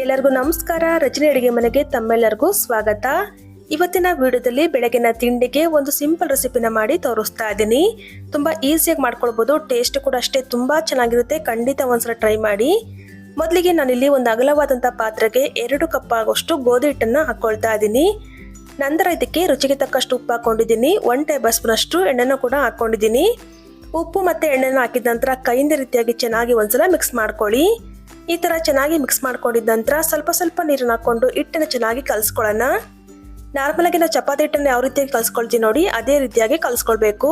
ಎಲ್ಲರಿಗೂ ನಮಸ್ಕಾರ. ರಚನೆ ಅಡುಗೆ ಮನೆಗೆ ತಮ್ಮೆಲ್ಲರಿಗೂ ಸ್ವಾಗತ. ಇವತ್ತಿನ ವಿಡಿಯೋದಲ್ಲಿ ಬೆಳಗಿನ ತಿಂಡಿಗೆ ಒಂದು ಸಿಂಪಲ್ ರೆಸಿಪಿನ ಮಾಡಿ ತೋರಿಸ್ತಾ ಇದ್ದೀನಿ. ತುಂಬಾ ಈಸಿಯಾಗಿ ಮಾಡ್ಕೊಳ್ಬಹುದು. ಟೇಸ್ಟ್ ಕೂಡ ಅಷ್ಟೇ ತುಂಬಾ ಚೆನ್ನಾಗಿರುತ್ತೆ. ಖಂಡಿತ ಒಂದ್ಸಲ ಟ್ರೈ ಮಾಡಿ. ಮೊದಲಿಗೆ ನಾನಿಲ್ಲಿ ಒಂದು ಅಗಲವಾದಂಥ ಪಾತ್ರೆಗೆ 2 ಕಪ್ ಆಗೋಷ್ಟು ಗೋಧಿ ಹಿಟ್ಟನ್ನು ಹಾಕೊಳ್ತಾ ಇದ್ದೀನಿ. ನಂತರ ಇದಕ್ಕೆ ರುಚಿಗೆ ತಕ್ಕಷ್ಟು ಉಪ್ಪು ಹಾಕೊಂಡಿದ್ದೀನಿ. 1 ಟೇಬಲ್ ಸ್ಪೂನ್ ಅಷ್ಟು ಎಣ್ಣೆನೂ ಕೂಡ ಹಾಕೊಂಡಿದ್ದೀನಿ. ಉಪ್ಪು ಮತ್ತು ಎಣ್ಣೆನ ಹಾಕಿದ ನಂತರ ಕೈಯಿಂದ ರೀತಿಯಾಗಿ ಚೆನ್ನಾಗಿ ಒಂದ್ಸಲ ಮಿಕ್ಸ್ ಮಾಡ್ಕೊಳ್ಳಿ. ಈ ತರ ಚೆನ್ನಾಗಿ ಮಿಕ್ಸ್ ಮಾಡ್ಕೊಂಡಿದ ನಂತರ ಸ್ವಲ್ಪ ನೀರನ್ನು ಹಾಕೊಂಡು ಹಿಟ್ಟನ್ನು ಚೆನ್ನಾಗಿ ಕಲಸ್ಕೊಳ್ಳೋಣ. ನಾರ್ಮಲ್ ಆಗಿ ನಾವು ಚಪಾತಿ ಹಿಟ್ಟನ್ನು ಯಾವ ರೀತಿಯಾಗಿ ಕಲಸ್ಕೊಳ್ತೀವಿ ನೋಡಿ ಅದೇ ರೀತಿಯಾಗಿ ಕಲಸ್ಕೊಳ್ಬೇಕು.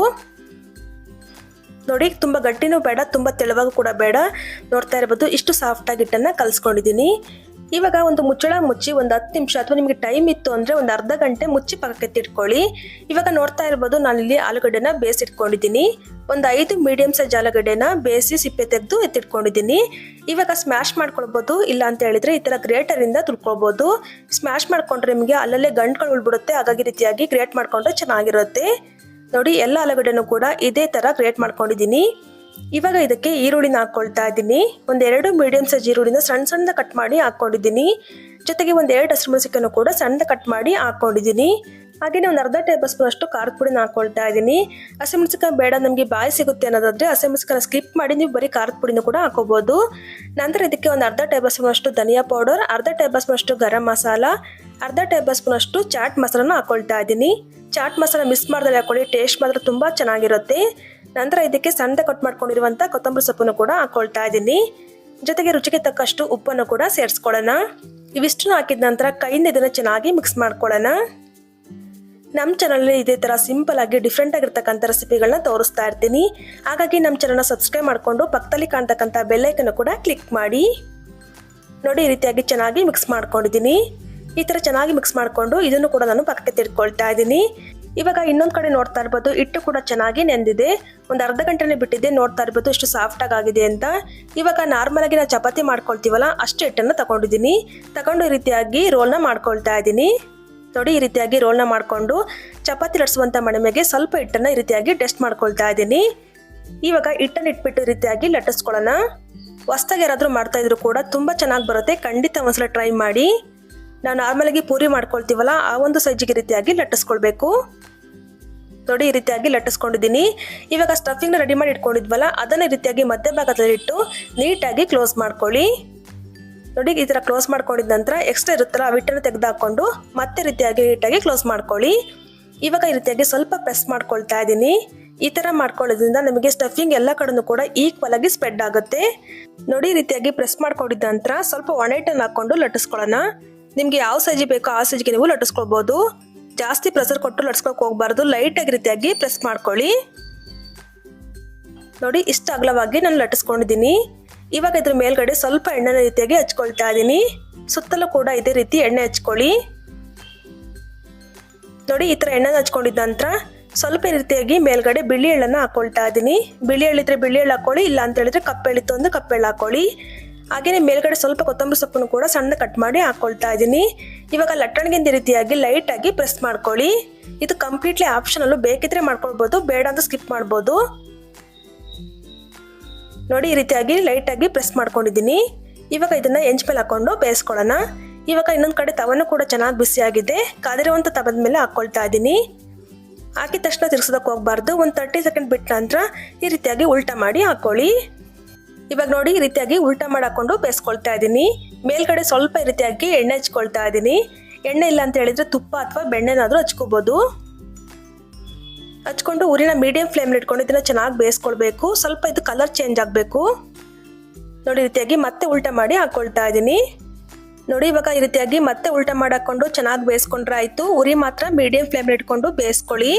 ನೋಡಿ ತುಂಬಾ ಗಟ್ಟಿನೂ ಬೇಡ, ತುಂಬಾ ತೆಳುವಾಗೂ ಕೂಡ ಬೇಡ. ನೋಡ್ತಾ ಇರಬಹುದು ಇಷ್ಟು ಸಾಫ್ಟ್ ಆಗಿ ಹಿಟ್ಟನ್ನು ಕಲಸ್ಕೊಂಡಿದ್ದೀನಿ. ಇವಾಗ ಒಂದು ಮುಚ್ಚಳ ಮುಚ್ಚಿ ಒಂದು 10 ನಿಮಿಷ ಅಥವಾ ನಿಮಗೆ ಟೈಮ್ ಇತ್ತು ಅಂದರೆ ಒಂದು ಅರ್ಧ ಗಂಟೆ ಮುಚ್ಚಿ ಪಕ್ಕಕ್ಕೆ ಎತ್ತಿಟ್ಕೊಳ್ಳಿ. ಇವಾಗ ನೋಡ್ತಾ ಇರ್ಬೋದು ನಾನಿಲ್ಲಿ ಆಲೂಗಡ್ಡೆನ ಬೇಯಿಸಿಟ್ಕೊಂಡಿದ್ದೀನಿ. ಒಂದು 5 ಮೀಡಿಯಂ ಸೈಜ್ ಆಲೂಗಡ್ಡೆನ ಬೇಯಿಸಿ ಸಿಪ್ಪೆ ತೆಗೆದು ಎತ್ತಿಟ್ಕೊಂಡಿದ್ದೀನಿ. ಇವಾಗ ಸ್ಮ್ಯಾಶ್ ಮಾಡ್ಕೊಳ್ಬೋದು, ಇಲ್ಲ ಅಂತ ಹೇಳಿದ್ರೆ ಈ ಥರ ಗ್ರೇಟರಿಂದ ತುಳ್ಕೊಳ್ಬೋದು. ಸ್ಮ್ಯಾಶ್ ಮಾಡ್ಕೊಂಡ್ರೆ ನಿಮಗೆ ಅಲ್ಲಲ್ಲೇ ಗಂಟುಗಳು ಉಳ್ಬಿಡುತ್ತೆ. ಹಾಗಾಗಿ ರೀತಿಯಾಗಿ ಗ್ರೇಟ್ ಮಾಡ್ಕೊಂಡ್ರೆ ಚೆನ್ನಾಗಿರುತ್ತೆ. ನೋಡಿ ಎಲ್ಲ ಆಲೂಗಡ್ಡೆನೂ ಕೂಡ ಇದೇ ಥರ ಗ್ರೇಟ್ ಮಾಡ್ಕೊಂಡಿದ್ದೀನಿ. ಇವಾಗ ಇದಕ್ಕೆ ಈರುಳ್ಳಿನ ಹಾಕೊಳ್ತಾ ಇದ್ದೀನಿ. ಒಂದು 2 ಮೀಡಿಯಂ ಸೈಜ್ ಈರುಳ್ಳಿನ ಸಣ್ಣ ಕಟ್ ಮಾಡಿ ಹಾಕೊಂಡಿದ್ದೀನಿ. ಜೊತೆಗೆ ಒಂದು 2 ಹಸಿಮೆಣಸಿನಕಾಯಿನೂ ಕೂಡ ಸಣ್ಣ ಕಟ್ ಮಾಡಿ ಹಾಕೊಂಡಿದ್ದೀನಿ. ಹಾಗೆಯೇ ಒಂದು ಅರ್ಧ ಟೇಬಲ್ ಸ್ಪೂನ್ ಅಷ್ಟು ಖಾರದ ಪುಡಿನ ಹಾಕೊಳ್ತಾ ಇದ್ದೀನಿ. ಹಸಿಮೆಣಸಿನಕಾಯಿ ಬೇಡ ನಮಗೆ ಬಾಯಿ ಸಿಗುತ್ತೆ ಅನ್ನೋದಾದ್ರೆ ಹಸಿಮೆಣಸಿನಕಾಯಿನ ಸ್ಕಿಪ್ ಮಾಡಿ ನೀವು ಬರೀ ಖಾರದ ಪುಡಿನೂ ಕೂಡ ಹಾಕೋಬಹುದು. ನಂತರ ಇದಕ್ಕೆ ಒಂದು ಅರ್ಧ ಟೇಬಲ್ ಸ್ಪೂನ್ ಅಷ್ಟು ಧನಿಯಾ ಪೌಡರ್, ಅರ್ಧ ಟೇಬಲ್ ಸ್ಪೂನ್ ಅಷ್ಟು ಗರಂ ಮಸಾಲ, ಅರ್ಧ ಟೇಬಲ್ ಸ್ಪೂನ್ ಅಷ್ಟು ಚಾಟ್ ಮಸಾಲನ ಹಾಕೊಳ್ತಾ ಇದ್ದೀನಿ. ಚಾಟ್ ಮಸಾಲ ಮಿಸ್ ಮಾಡ್ದಲ್ಲಿ ಹಾಕೊಳ್ಳಿ, ಟೇಸ್ಟ್ ಮಾತ್ರ ತುಂಬ ಚೆನ್ನಾಗಿರುತ್ತೆ. ನಂತರ ಇದಕ್ಕೆ ಸಣ್ಣ ಕಟ್ ಮಾಡ್ಕೊಂಡಿರುವಂಥ ಕೊತ್ತಂಬರಿ ಸೊಪ್ಪನ್ನು ಕೂಡ ಹಾಕೊಳ್ತಾ ಇದ್ದೀನಿ. ಜೊತೆಗೆ ರುಚಿಗೆ ತಕ್ಕಷ್ಟು ಉಪ್ಪನ್ನು ಕೂಡ ಸೇರಿಸ್ಕೊಳ್ಳೋಣ. ಇವಿಷ್ಟನ್ನು ಹಾಕಿದ ನಂತರ ಕೈಯಿಂದ ಇದನ್ನು ಚೆನ್ನಾಗಿ ಮಿಕ್ಸ್ ಮಾಡ್ಕೊಳ್ಳೋಣ. ನಮ್ಮ ಚಾನಲಲ್ಲಿ ಇದೇ ಥರ ಸಿಂಪಲ್ ಆಗಿ ಡಿಫ್ರೆಂಟ್ ಆಗಿರ್ತಕ್ಕಂಥ ರೆಸಿಪಿಗಳನ್ನ ತೋರಿಸ್ತಾ ಇರ್ತೀನಿ. ಹಾಗಾಗಿ ನಮ್ಮ ಚಾನಲ್ನ ಸಬ್ಸ್ಕ್ರೈಬ್ ಮಾಡಿಕೊಂಡು ಪಕ್ಕದಲ್ಲಿ ಕಾಣ್ತಕ್ಕಂಥ ಬೆಲ್ಲೈಕನ್ನು ಕೂಡ ಕ್ಲಿಕ್ ಮಾಡಿ. ನೋಡಿ ಈ ರೀತಿಯಾಗಿ ಚೆನ್ನಾಗಿ ಮಿಕ್ಸ್ ಮಾಡ್ಕೊಂಡಿದ್ದೀನಿ. ಈ ಥರ ಚೆನ್ನಾಗಿ ಮಿಕ್ಸ್ ಮಾಡಿಕೊಂಡು ಇದನ್ನು ಕೂಡ ನಾನು ಪಕ್ಕಕ್ಕೆ ತಿಳ್ಕೊಳ್ತಾ ಇದ್ದೀನಿ. ಇವಾಗ ಇನ್ನೊಂದು ಕಡೆ ನೋಡ್ತಾ ಇರ್ಬೋದು ಹಿಟ್ಟು ಕೂಡ ಚೆನ್ನಾಗಿ ನೆಂದಿದೆ. ಒಂದು ಅರ್ಧ ಗಂಟೆನೇ ಬಿಟ್ಟಿದ್ದೆ. ನೋಡ್ತಾ ಇರ್ಬೋದು ಎಷ್ಟು ಸಾಫ್ಟಾಗಿ ಆಗಿದೆ ಅಂತ. ಇವಾಗ ನಾರ್ಮಲ್ ಆಗಿ ನಾವು ಚಪಾತಿ ಮಾಡ್ಕೊಳ್ತೀವಲ್ಲ ಅಷ್ಟು ಹಿಟ್ಟನ್ನು ತಗೊಂಡಿದ್ದೀನಿ. ತಗೊಂಡು ಈ ರೀತಿಯಾಗಿ ರೋಲ್ನ ಮಾಡ್ಕೊಳ್ತಾ ಇದ್ದೀನಿ. ನೋಡಿ ಈ ರೀತಿಯಾಗಿ ರೋಲ್ನ ಮಾಡಿಕೊಂಡು ಚಪಾತಿ ಲಟ್ಸುವಂಥ ಮಣಮೆಗೆ ಸ್ವಲ್ಪ ಹಿಟ್ಟನ್ನು ಈ ರೀತಿಯಾಗಿ ಟೆಸ್ಟ್ ಮಾಡ್ಕೊಳ್ತಾ ಇದ್ದೀನಿ. ಇವಾಗ ಹಿಟ್ಟನ್ನು ಇಟ್ಬಿಟ್ಟು ಈ ರೀತಿಯಾಗಿ ಲಟ್ಟಿಸ್ಕೊಳ್ಳೋಣ. ಹೊಸ್ದಾಗಿ ಯಾರಾದರೂ ಮಾಡ್ತಾ ಇದ್ರು ಕೂಡ ತುಂಬ ಚೆನ್ನಾಗಿ ಬರುತ್ತೆ. ಖಂಡಿತ ಒಂದ್ಸಲ ಟ್ರೈ ಮಾಡಿ. ನಾವು ನಾರ್ಮಲಾಗಿ ಪೂರಿ ಮಾಡ್ಕೊಳ್ತೀವಲ್ಲ ಆ ಒಂದು ಸೈಜಿಗೆ ರೀತಿಯಾಗಿ ಲಟ್ಟಿಸ್ಕೊಳ್ಬೇಕು. ನೋಡಿ ಈ ರೀತಿಯಾಗಿ ಲಟ್ಟಿಸ್ಕೊಂಡಿದ್ದೀನಿ. ಇವಾಗ ಸ್ಟಫಿಂಗ್ನ ರೆಡಿ ಮಾಡಿ ಇಟ್ಕೊಂಡಿದ್ವಲ್ಲ ಅದನ್ನು ಈ ರೀತಿಯಾಗಿ ಮಧ್ಯಭಾಗದಲ್ಲಿ ಇಟ್ಟು ನೀಟಾಗಿ ಕ್ಲೋಸ್ ಮಾಡ್ಕೊಳ್ಳಿ. ನೋಡಿ ಈ ಥರ ಕ್ಲೋಸ್ ಮಾಡ್ಕೊಂಡಿದ ನಂತರ ಎಕ್ಸ್ಟ್ರಾ ಇರುತ್ತಲ್ಲ ಆ ಹಿಟ್ಟನ್ನು ತೆಗೆದುಹಾಕೊಂಡು ಮತ್ತೆ ರೀತಿಯಾಗಿ ನೀಟಾಗಿ ಕ್ಲೋಸ್ ಮಾಡ್ಕೊಳ್ಳಿ. ಇವಾಗ ಈ ರೀತಿಯಾಗಿ ಸ್ವಲ್ಪ ಪ್ರೆಸ್ ಮಾಡ್ಕೊಳ್ತಾ ಇದ್ದೀನಿ. ಈ ಥರ ಮಾಡ್ಕೊಳ್ಳೋದ್ರಿಂದ ನಮಗೆ ಸ್ಟಫಿಂಗ್ ಎಲ್ಲ ಕಡೆನೂ ಕೂಡ ಈಕ್ವಲ್ ಆಗಿ ಸ್ಪ್ರೆಡ್ ಆಗುತ್ತೆ. ನೋಡಿ ಈ ರೀತಿಯಾಗಿ ಪ್ರೆಸ್ ಮಾಡ್ಕೊಂಡಿದ್ದ ನಂತರ ಸ್ವಲ್ಪ ಒಣ ಹಿಟ್ಟನ್ನು ಹಾಕೊಂಡು ಲಟ್ಟಿಸ್ಕೊಳ್ಳೋಣ. ನಿಮಗೆ ಯಾವ ಸೈಜ್ ಬೇಕೋ ಆ ಸೈಜ್ಗೆ ನೀವು ಲಟ್ಟಿಸ್ಕೊಳ್ಬೋದು. ಜಾಸ್ತಿ ಪ್ರೆಸರ್ ಕೊಟ್ಟು ಲಟ್ಸ್ಕೊಳಕ್ಕೆ ಹೋಗಬಾರ್ದು. ಲೈಟಾಗಿ ರೀತಿಯಾಗಿ ಪ್ರೆಸ್ ಮಾಡ್ಕೊಳ್ಳಿ. ನೋಡಿ ಇಷ್ಟು ಅಗಲವಾಗಿ ನಾನು ಲಟ್ಟಿಸ್ಕೊಂಡಿದ್ದೀನಿ. ಇವಾಗ ಇದ್ರ ಮೇಲ್ಗಡೆ ಸ್ವಲ್ಪ ಎಣ್ಣೆನ ರೀತಿಯಾಗಿ ಹಚ್ಕೊಳ್ತಾ ಇದ್ದೀನಿ. ಸುತ್ತಲೂ ಕೂಡ ಇದೇ ರೀತಿ ಎಣ್ಣೆ ಹಚ್ಕೊಳ್ಳಿ. ನೋಡಿ ಈ ಥರ ಎಣ್ಣೆನ ಹಚ್ಕೊಂಡಿದ್ದ ನಂತರ ಸ್ವಲ್ಪ ರೀತಿಯಾಗಿ ಮೇಲ್ಗಡೆ ಬಿಳಿ ಎಳ್ಳನ್ನು ಹಾಕೊಳ್ತಾ ಇದ್ದೀನಿ. ಬಿಳಿ ಎಳ್ಳಿದ್ರೆ ಬಿಳಿ ಎಳ್ಳು ಹಾಕೊಳ್ಳಿ, ಇಲ್ಲ ಅಂತ ಹೇಳಿದ್ರೆ ಕಪ್ಪೆಳ್ಳಿತ್ತು ಅಂದ್ರೆ ಕಪ್ಪೆಳ್ಳು ಹಾಕೊಳ್ಳಿ. ಹಾಗೆಯೇ ಮೇಲ್ಗಡೆ ಸ್ವಲ್ಪ ಕೊತ್ತಂಬರಿ ಸೊಪ್ಪನ್ನು ಕೂಡ ಸಣ್ಣ ಕಟ್ ಮಾಡಿ ಹಾಕೊಳ್ತಾ ಇದ್ದೀನಿ. ಇವಾಗ ಲಟ್ಟಣಿಗೆ ರೀತಿಯಾಗಿ ಲೈಟಾಗಿ ಪ್ರೆಸ್ ಮಾಡ್ಕೊಳ್ಳಿ. ಇದು ಕಂಪ್ಲೀಟ್ಲಿ ಆಪ್ಷನಲ್ಲು, ಬೇಕಿದ್ರೆ ಮಾಡ್ಕೊಳ್ಬೋದು, ಬೇಡ ಅಂತ ಸ್ಕಿಪ್ ಮಾಡ್ಬೋದು. ನೋಡಿ ಈ ರೀತಿಯಾಗಿ ಲೈಟಾಗಿ ಪ್ರೆಸ್ ಮಾಡ್ಕೊಂಡಿದ್ದೀನಿ. ಇವಾಗ ಇದನ್ನು ಹೆಂಚ್ ಮೇಲೆ ಹಾಕೊಂಡು ಬೇಯಿಸ್ಕೊಳ್ಳೋಣ. ಇವಾಗ ಇನ್ನೊಂದು ಕಡೆ ತವನು ಕೂಡ ಚೆನ್ನಾಗಿ ಬಿಸಿಯಾಗಿದೆ. ಕಾದಿರುವಂಥ ತವದ ಮೇಲೆ ಹಾಕ್ಕೊಳ್ತಾ ಇದ್ದೀನಿ. ಹಾಕಿದ ತಕ್ಷಣ ತಿರ್ಸೋದಕ್ಕೆ ಹೋಗಬಾರ್ದು. ಒಂದು 30 ಸೆಕೆಂಡ್ ಬಿಟ್ಟ ನಂತರ ಈ ರೀತಿಯಾಗಿ ಉಲ್ಟಾ ಮಾಡಿ ಹಾಕೊಳ್ಳಿ. ಇವಾಗ ನೋಡಿ ಈ ರೀತಿಯಾಗಿ ಉಲ್ಟಾ ಮಾಡಿ ಹಾಕೊಂಡು ಬೇಯಿಸ್ಕೊಳ್ತಾ ಇದ್ದೀನಿ. ಮೇಲ್ಗಡೆ ಸ್ವಲ್ಪ ಈ ರೀತಿಯಾಗಿ ಎಣ್ಣೆ ಹಚ್ಕೊಳ್ತಾ ಇದ್ದೀನಿ. ಎಣ್ಣೆ ಇಲ್ಲ ಅಂತ ಹೇಳಿದ್ರೆ ತುಪ್ಪ ಅಥವಾ ಬೆಣ್ಣೆನಾದರೂ ಹಚ್ಕೋಬೋದು. ಹಚ್ಕೊಂಡು ಉರಿನ ಮೀಡಿಯಂ ಫ್ಲೇಮ್ಲಿ ಇಟ್ಕೊಂಡು ಇದನ್ನ ಚೆನ್ನಾಗಿ ಬೇಯಿಸ್ಕೊಳ್ಬೇಕು. ಸ್ವಲ್ಪ ಇದು ಕಲರ್ ಚೇಂಜ್ ಆಗಬೇಕು. ನೋಡಿ ಈ ರೀತಿಯಾಗಿ ಮತ್ತೆ ಉಲ್ಟಾ ಮಾಡಿ ಹಾಕೊಳ್ತಾ ಇದ್ದೀನಿ. ನೋಡಿ ಇವಾಗ ಈ ರೀತಿಯಾಗಿ ಮತ್ತೆ ಉಲ್ಟಾ ಮಾಡಿ ಹಾಕೊಂಡು ಚೆನ್ನಾಗಿ ಬೇಯಿಸ್ಕೊಂಡ್ರೆ ಆಯಿತು. ಉರಿ ಮಾತ್ರ ಮೀಡಿಯಂ ಫ್ಲೇಮ್ಲಿ ಇಟ್ಕೊಂಡು ಬೇಯಿಸ್ಕೊಳ್ಳಿ.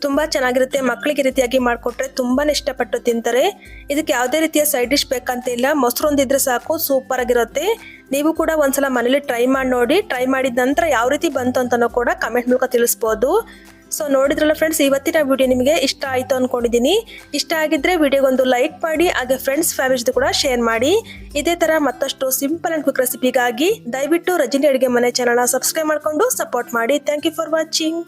ತುಂಬ ಚೆನ್ನಾಗಿರುತ್ತೆ. ಮಕ್ಕಳಿಗೆ ರೀತಿಯಾಗಿ ಮಾಡಿಕೊಟ್ರೆ ತುಂಬಾ ಇಷ್ಟಪಟ್ಟು ತಿಂತಾರೆ. ಇದಕ್ಕೆ ಯಾವುದೇ ರೀತಿಯ ಸೈಡ್ ಡಿಶ್ ಬೇಕಂತ ಇಲ್ಲ, ಮೊಸರು ಒಂದಿದ್ರೆ ಸಾಕು, ಸೂಪರ್ ಆಗಿರುತ್ತೆ. ನೀವು ಕೂಡ ಒಂದ್ಸಲ ಮನೇಲಿ ಟ್ರೈ ಮಾಡಿ ನೋಡಿ. ಟ್ರೈ ಮಾಡಿದ ನಂತರ ಯಾವ ರೀತಿ ಬಂತು ಅಂತಲೂ ಕೂಡ ಕಮೆಂಟ್ ಮೂಲಕ ತಿಳಿಸ್ಬೋದು. ಸೊ ನೋಡಿದ್ರಲ್ಲ ಫ್ರೆಂಡ್ಸ್, ಇವತ್ತಿನ ವಿಡಿಯೋ ನಿಮಗೆ ಇಷ್ಟ ಆಯಿತು ಅಂದ್ಕೊಂಡಿದ್ದೀನಿ. ಇಷ್ಟ ಆಗಿದ್ದರೆ ವಿಡಿಯೋಗೊಂದು ಲೈಕ್ ಮಾಡಿ, ಹಾಗೆ ಫ್ರೆಂಡ್ಸ್ ಫ್ಯಾಮಿಲಿ ಕೂಡ ಶೇರ್ ಮಾಡಿ. ಇದೇ ಥರ ಮತ್ತಷ್ಟು ಸಿಂಪಲ್ ಆ್ಯಂಡ್ ಕ್ವಿಕ್ ರೆಸಿಪಿಗಾಗಿ ದಯವಿಟ್ಟು ರಜನಿ ಅಡುಗೆ ಮನೆ ಚಾನಲ್ನ ಸಬ್ಸ್ಕ್ರೈಬ್ ಮಾಡಿಕೊಂಡು ಸಪೋರ್ಟ್ ಮಾಡಿ. Thank you for watching.